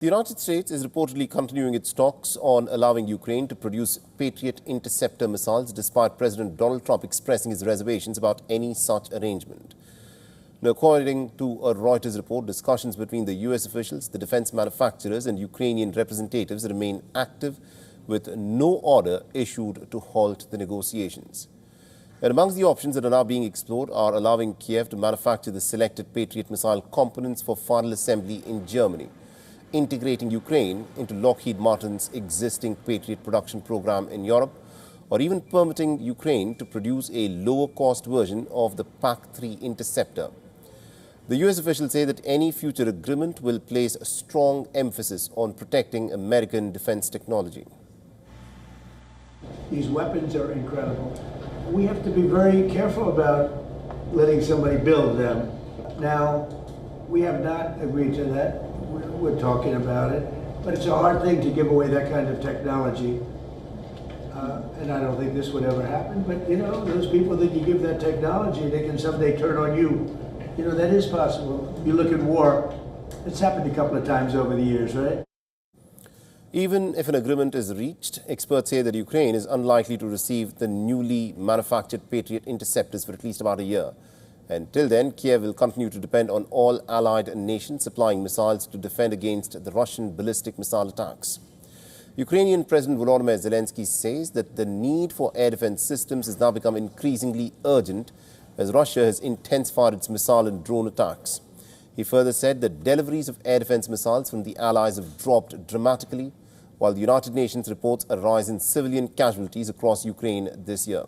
The United States is reportedly continuing its talks on allowing Ukraine to produce Patriot interceptor missiles, despite President Donald Trump expressing his reservations about any such arrangement. Now, according to a Reuters report, discussions between the U.S. officials, the defense manufacturers and Ukrainian representatives remain active, with no order issued to halt the negotiations. And amongst the options that are now being explored are allowing Kiev to manufacture the selected Patriot missile components for final assembly in Germany, integrating Ukraine into Lockheed Martin's existing Patriot production program in Europe, or even permitting Ukraine to produce a lower-cost version of the PAC-3 interceptor. The U.S. officials say that any future agreement will place a strong emphasis on protecting American defense technology. These weapons are incredible. We have to be very careful about letting somebody build them. Now, we have not agreed to that. We're talking about it, but it's a hard thing to give away that kind of technology. And I don't think this would ever happen, but you know, those people that you give that technology, they can someday turn on you. You know, that is possible. You look at war, it's happened a couple of times over the years, right? Even if an agreement is reached, experts say that Ukraine is unlikely to receive the newly manufactured Patriot interceptors for at least about a year. Until then, Kiev will continue to depend on all allied nations supplying missiles to defend against the Russian ballistic missile attacks. Ukrainian President Volodymyr Zelenskyy says that the need for air defense systems has now become increasingly urgent as Russia has intensified its missile and drone attacks. He further said that deliveries of air defense missiles from the allies have dropped dramatically, while the United Nations reports a rise in civilian casualties across Ukraine this year.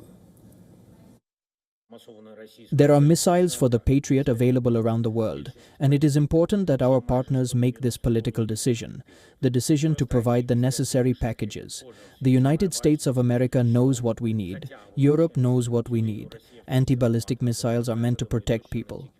There are missiles for the Patriot available around the world, and it is important that our partners make this political decision, the decision to provide the necessary packages. The United States of America knows what we need. Europe knows what we need. Anti-ballistic missiles are meant to protect people.